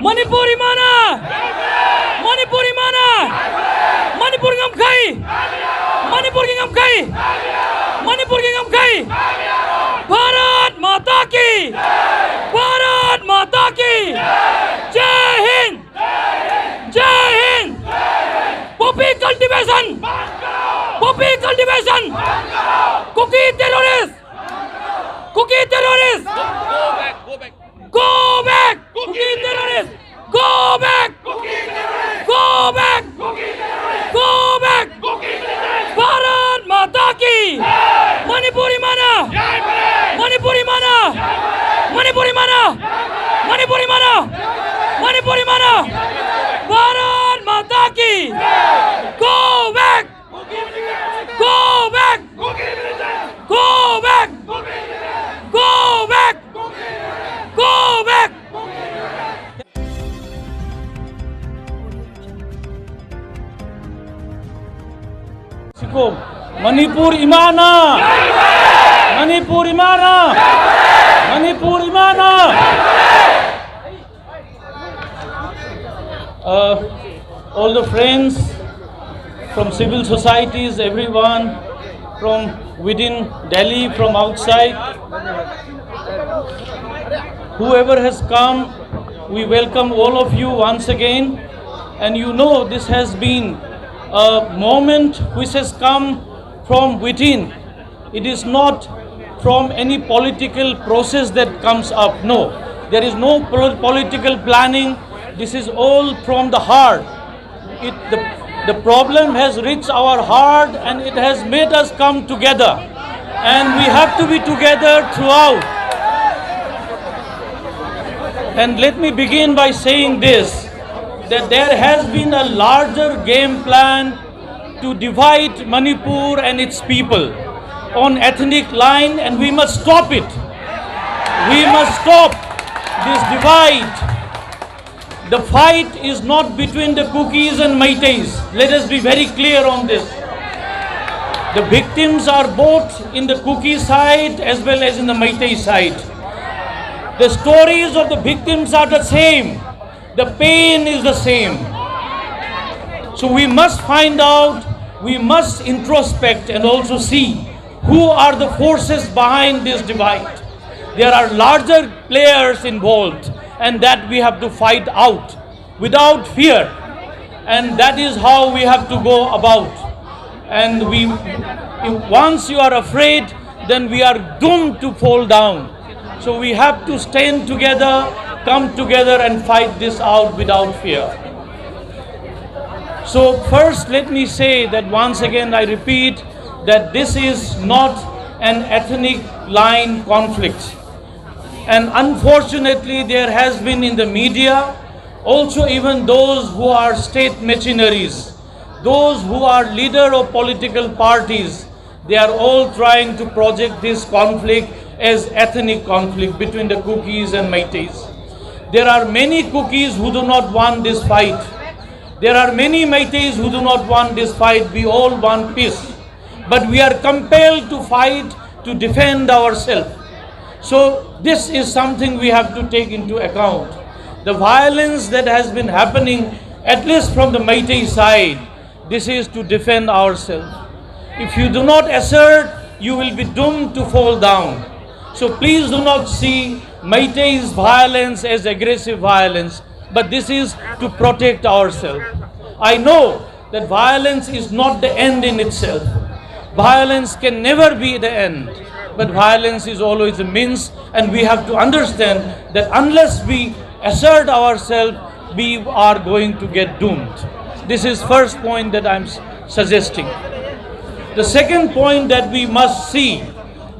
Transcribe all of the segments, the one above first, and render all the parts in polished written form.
Manipuri mana? Manipuri mana? Manipur ngam khai. Manipur ki ngam khai. Manipur ki ngam khai. Bharat Mata ki. Bharat Mata ki. Jai Hind. Jai Hind. Poppy cultivation. Poppy cultivation. Cookie terrorists. Cookie terrorists. Go back. Cookie terrorists. Go back. Go back. Go back. Bharat Mata ki. Manipuri mana? Manipuri mana? Manipuri mana? Manipuri mana? Manipuri mana? Bharat Mata ki. Go back. Go back. Go back. Go back. Go back. Manipur imana. Manipur imana. Manipur imana. All the friends from civil societies, everyone from within Delhi, from outside, whoever has come, we welcome all of you once again. And you know, this has been a moment which has come from within. It is not from any political process that comes up. No, there is no political planning. This is all from the heart. The problem has reached our heart and it has made us come together. And we have to be together throughout. And let me begin by saying this, that there has been a larger game plan to divide Manipur and its people on ethnic line, and we must stop it. We must stop this divide. The fight is not between the Kukis and Meiteis. Let us be very clear on this. The victims are both in the Kuki side as well as in the Meitei side. The stories of the victims are the same. The pain is the same. So we must find out, we must introspect and also see who are the forces behind this divide. There are larger players involved, and that we have to fight out without fear. And that is how we have to go about. And once you are afraid, then we are doomed to fall down. So we have to stand together, come together and fight this out without fear. So first let me say that once again I repeat that this is not an ethnic line conflict. And unfortunately there has been in the media also even those who are state mercenaries, those who are leader of political parties, they are all trying to project this conflict as ethnic conflict between the Kukis and Meiteis. There are many Kukis who do not want this fight. There are many Meiteis who do not want this fight. We all want peace. But we are compelled to fight to defend ourselves. So this is something we have to take into account. The violence that has been happening, at least from the Meitei side, this is to defend ourselves. If you do not assert, you will be doomed to fall down. So please do not see Meitei's violence as aggressive violence, but this is to protect ourselves. I know that violence is not the end in itself. Violence can never be the end, but violence is always a means, and we have to understand that unless we assert ourselves, we are going to get doomed. This is first point that I'm suggesting. The second point that we must see,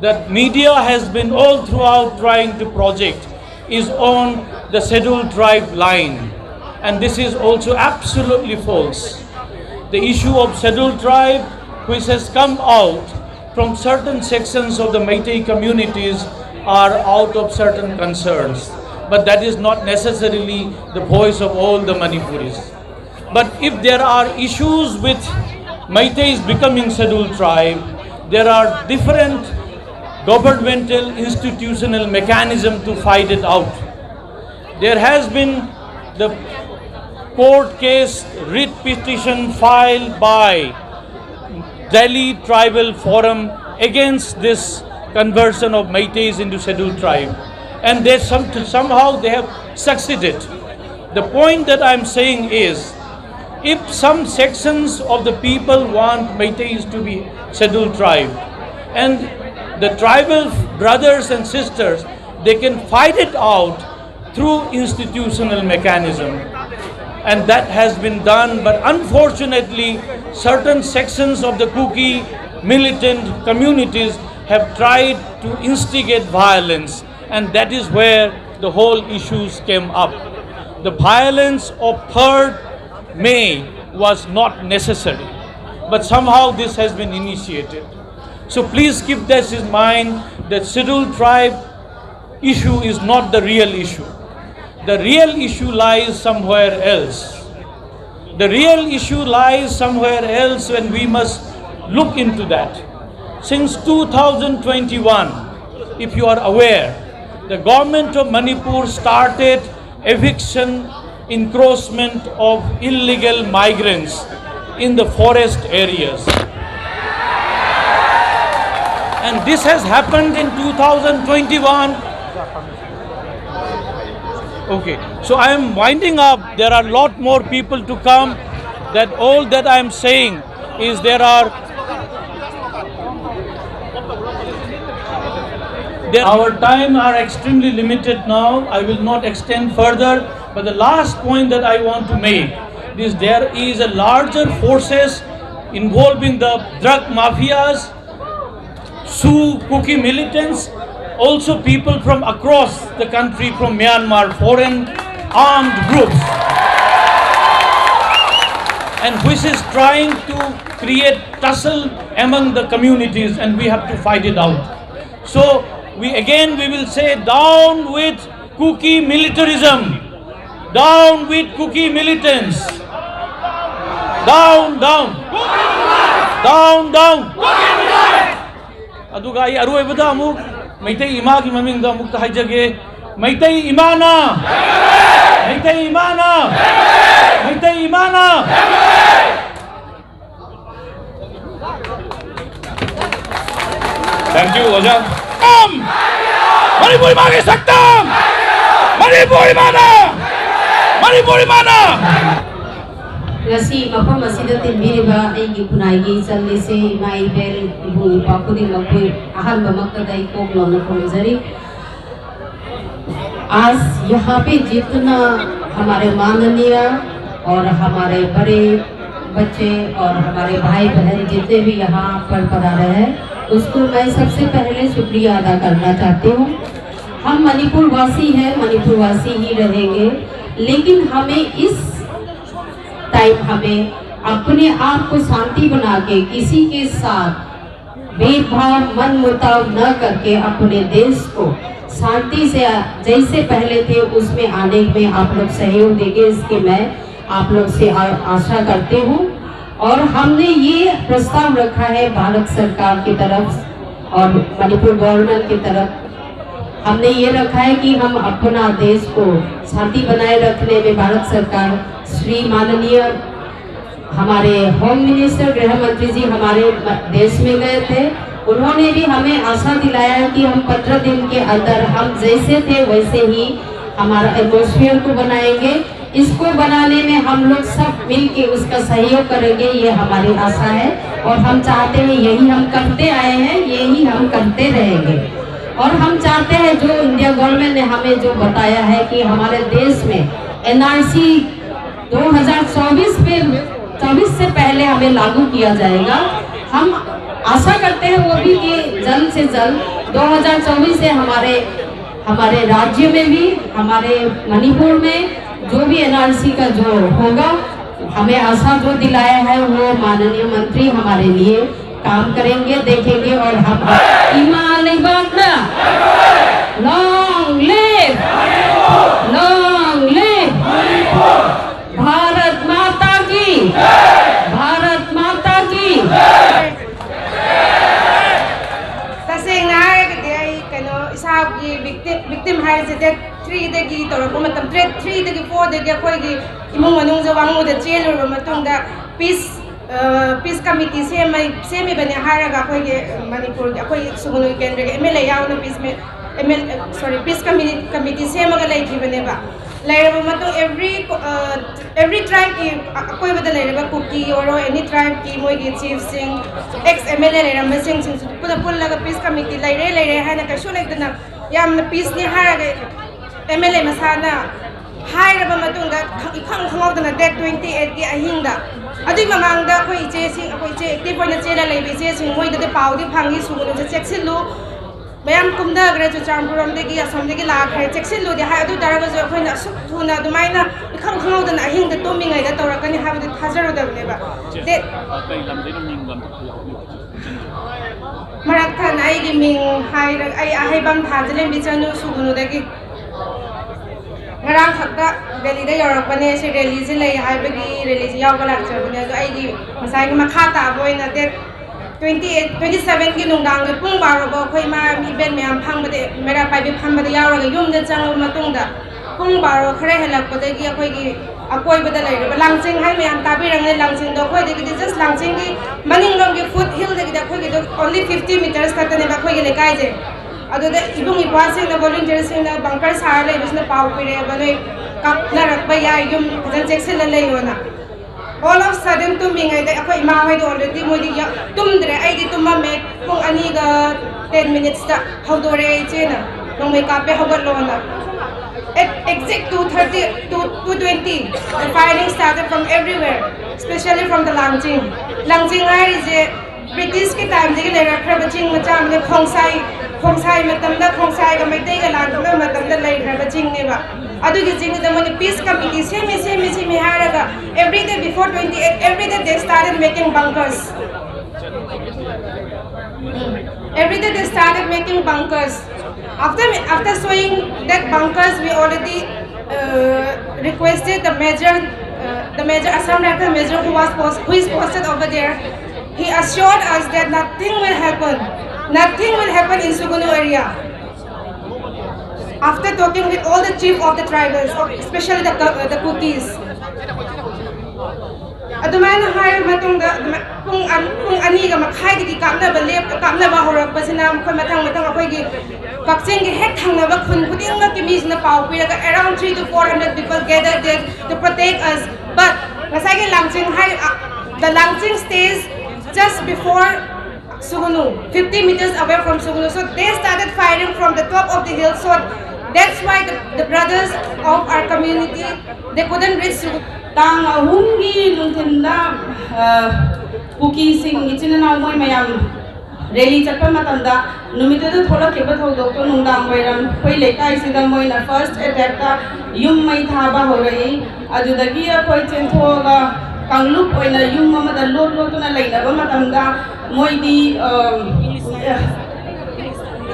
that media has been all throughout trying to project, is on the scheduled tribe line. And this is also absolutely false. The issue of scheduled tribe, which has come out from certain sections of the Meitei communities, are out of certain concerns. But that is not necessarily the voice of all the Manipuris. But if there are issues with Meiteis becoming scheduled tribe, there are different governmental institutional mechanism to fight it out. There has been the court case writ petition filed by Delhi Tribal Forum against this conversion of Meiteis into scheduled tribe, and they somehow they have succeeded. The point that I'm saying is, if some sections of the people want Meiteis to be scheduled tribe, and the tribal brothers and sisters, they can fight it out through institutional mechanism, and that has been done. But unfortunately, certain sections of the Kuki militant communities have tried to instigate violence, and that is where the whole issues came up. The violence of 3rd May was not necessary, but somehow this has been initiated. So please keep this in mind, that scheduled tribe issue is not the real issue. The real issue lies somewhere else. The real issue lies somewhere else, and we must look into that. Since 2021, if you are aware, the government of Manipur started eviction, encroachment of illegal migrants in the forest areas. And this has happened in 2021. Okay, so I am winding up. There are a lot more people to come. That all that I am saying is our time are extremely limited now. I will not extend further. But the last point that I want to make is there is a larger forces involving the drug mafias, Sioux Kuki militants, also people from across the country, from Myanmar, foreign armed groups, and which is trying to create tussle among the communities, and we have to fight it out. So we will say, down with Kuki militarism, down with Kuki militants, down, down, down, down. Aduga ay aruay bada amuk Meitei ima ki maming da amuk tahajage Meitei imana, Meitei imana, Meitei imana. Thank you, Ojan. Manipur magi saktam, Manipur imana, Manipur imana. Ngasi mafam asida tinbiriba aigi kunai challi se mai bel ibu pakudi makui ahal bamakta dai kok lomna khomjari. आज यहाँ पे जितना हमारे माननीय और हमारे बड़े बच्चे और हमारे भाई बहन जितने भी यहाँ पर पधारे हैं, उसको मैं सबसे पहले शुक्रिया अदा करना चाहती हूँ। हम मणिपुर वासी हैं, मणिपुर वासी ही रहेंगे, लेकिन हमें इस टाइम हमें अपने आप को शांति बना के किसी के साथ भेदभाव मन मुताव न करके अपने देश को शांति से जैसे पहले थे उसमें आने में आप लोग सहयोग देंगे, इसके मैं आप लोग से आशा करती हूँ। और हमने ये प्रस्ताव रखा है भारत सरकार की तरफ और मणिपुर गवर्नमेंट की तरफ, हमने ये रखा है कि हम अपना देश को शांति बनाए रखने में भारत सरकार, श्री माननीय हमारे होम मिनिस्टर गृह मंत्री जी हमारे देश में गए थे, उन्होंने भी हमें आशा दिलाया कि हम 15 दिन के अंदर हम जैसे थे वैसे ही हमारा एटमॉस्फेयर को बनाएंगे। इसको बनाने में हम लोग सब मिल के उसका सहयोग करेंगे, ये हमारी आशा है और हम चाहते हैं, यही हम करते आए हैं, यही हम करते रहेंगे। और हम चाहते हैं जो इंडिया गवर्नमेंट ने हमें जो बताया है कि हमारे देश में NRC 2024 से पहले हमें लागू किया जाएगा। हम आशा करते हैं वो भी कि जल्द से जल्द 2024 से हमारे राज्य में भी, हमारे मणिपुर में जो भी NRC का जो होगा, हमें आशा जो दिलाया है वो माननीय मंत्री हमारे लिए काम करेंगे, देखेंगे। और हम Himalaya Bangla long live, long live Bharat माता की, भारत माता की। victim hai se 3 dagi tawra ko matam 3 dagi 2024 dagi akhoi imung manung jawang mu da chelur matung da peace committee semi bani haraga akhoi ge Manipur akhoi sugunu kendra ge MLA yauna peace committee semaga lai thibane ba lairaba matung every tribe ki akoi bada lairaba kuki or any tribe ki moi ge chief sing ex MLA lairamba sing pula laga peace committee laire hana ka shu laitana yamna peace ni haraga MLA masana hairaba matungda ikhang khangawdana date 28 ki ahingda adui mamangda khoi iche sing khoi iche active poina chela leibe che sing moi de paudi phangi sugunu che chexilu bayam kumda gra chu champuram de ki asam de ki la khai chexilu de ha adu daraga jo khoi na suk thuna dumaina ikhang khangawdana ahingda tomingai da torakani habde thajaru da ne ba de marakhan ai gi ming haira ai bam thajale bichanu sugunu de ki ngarang khakta rally da yorakpane se rally je lei haibagi rally je yaw balak chabane ado ai gi masai gi makha ta boina de 27 gi nungdang ge pung baro bo khoi ma event me am phang bade mera pai bi phang bade yaw ga yum de chang matung da pung baro khare helak bade gi khoi gi akoi bade lai ba langching hai me am ta bi rang le langching do khoi de gi just langching gi maning rong gi foot hill de gi da khoi gi only 50 meters ka tane ba khoi gi le kai je ado de ibung ipasing na volunteers sing na bunker sa le bisna pau pire ba noi kap na rak ba ya yum jan jackson la le yona all of sudden to mingai de akoi ma hoi do already moi di tum dre ai di tum ma me pung ani ga 10 minutes ta how do re che na nong mai ka pe hogot lo na at exact 2:30 to 2:20 the firing started from everywhere especially from the Langjing is a British ke time de le rakha baching macha me khongsai matam da khongsai ga Meitei ga lan da matam da lai ra baching ne ba adu gi jing da mani peace committee semi haraga every day before 28 every day they started making bunkers after showing that bunkers we already requested the major Assam Rifle major who is posted over there. He assured us that nothing will happen in Sugunu area. After talking with all the chief of the tribals, especially the cookies. Adumana hai matungda pung ani ga makhai di kamna ba lep kamna ba horak ba sinam khoi matang akhoi gi kakching gi hek thangna ba khun khuding ma ki mis na pau pi ga around 300 to 400 people gathered there to protect us, but masai gi Langjing hai the Langjing stays just before Sugunu, 50 meters away from Sugunu. So they started firing from the top of the hill. So that's why the brothers of our community, they couldn't reach Sugunu. Tang ahumgi lungthinda puki sing ichinana moi mayam rally chappa matamda numite da thola keba thodok to nungdang bairam khoi lekai sida moi na first attack ta yum mai thaba horai adudagi khoi chenthoga kanglup oina yum mama da lot na laina ba matamda moi di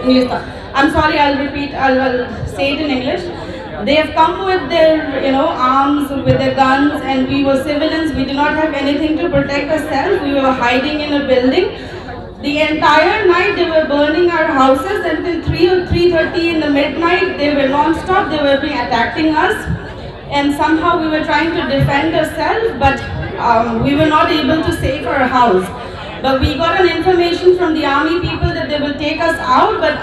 English I'm sorry, I'll say it in English. They have come with their, arms, with their guns, and we were civilians. We did not have anything to protect ourselves. We were hiding in a building. The entire night they were burning our houses until 3 or 3:30 in the midnight. They were non-stop. They were attacking us, and somehow we were trying to defend ourselves, but we were not able to save our house. But we got an information from the army people that they will take us out, but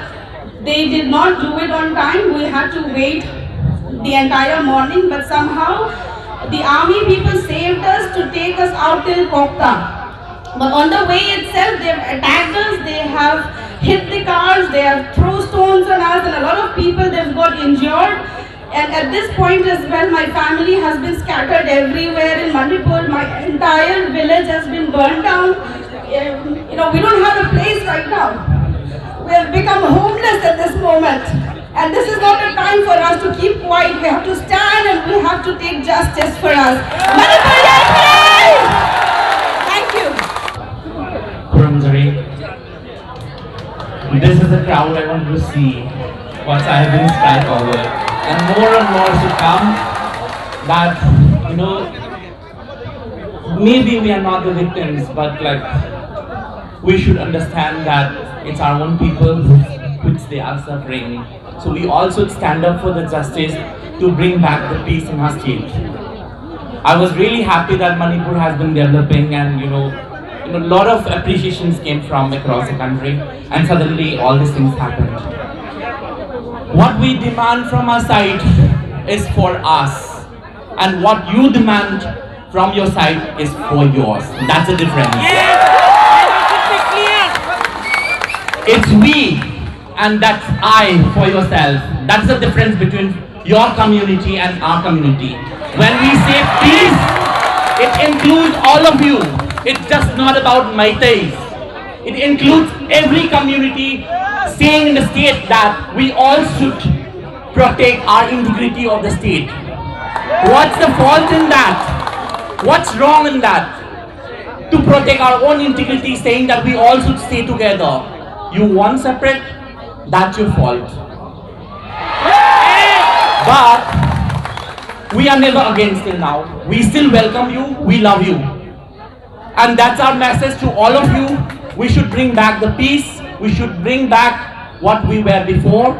they did not do it on time. We had to wait the entire morning, but somehow the army people saved us to take us out till Kokta. But on the way itself, they have attacked us, they have hit the cars, they have thrown stones on us, and a lot of people they've got injured. And at this point as well, my family has been scattered everywhere in Manipur. My entire village has been burned down. We don't have a place right now. We have become homeless at this moment. And this is not a time for us to keep quiet. We have to stand and we have to take justice for us. Manipur Yatri! Thank you. Kuramjari. This is the crowd I want to see once I have been strike over. And more should come that, maybe we are not the victims, but we should understand that it's our own people which they are suffering. So we all should stand up for the justice to bring back the peace in our state. I was really happy that Manipur has been developing, and a lot of appreciations came from across the country, and suddenly all these things happened. What we demand from our side is for us, and what you demand from your side is for yours. That's the difference. It's we, and that's I for yourself. That's the difference between your community and our community. When we say peace, it includes all of you. It's just not about Meiteis. It includes every community saying in the state that we all should protect our integrity of the state. What's the fault in that? What's wrong in that? To protect our own integrity, saying that we all should stay together. You want separate? That's your fault. But we are never against till now. We still welcome you. We love you. And that's our message to all of you. We should bring back the peace. We should bring back what we were before.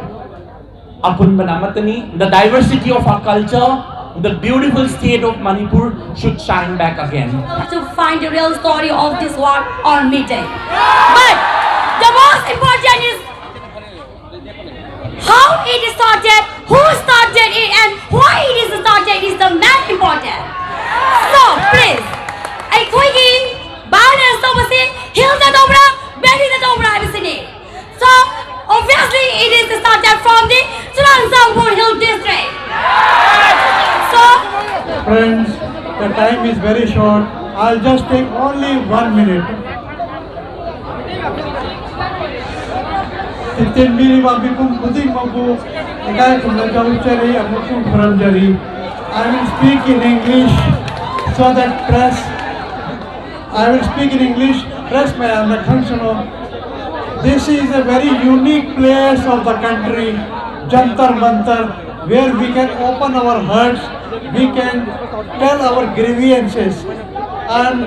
Apun Banamatani, the diversity of our culture, the beautiful state of Manipur should shine back again. To find the real story of this war on Meitei. But the most important is how it is started, who started it, and why it is started is the main important. So please, Aikoigi, Balan Sobasi, Hilda Dobra, Betty the Dobra Abisini. So obviously it is started from the Chulansangpur Hill district. So friends, the time is very short. I'll just take only 1 minute. Itin miri babi kum puting mabu, ikai kum najauchari, amukum faramjari. I will speak in English so that press. I will speak in English. Press may understand. This is a very unique place of the country, Jantar Mantar, where we can open our hearts, we can tell our grievances. And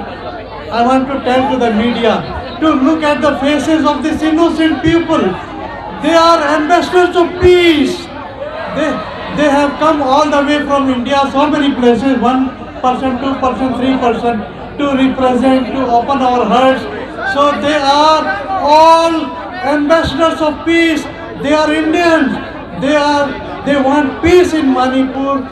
I want to tell to the media to look at the faces of these innocent people. They are ambassadors of peace. They have come all the way from India, so many places, 1%, 2%, 3%, to represent, to open our hearts. So they are all ambassadors of peace. They are Indians. They want peace in Manipur.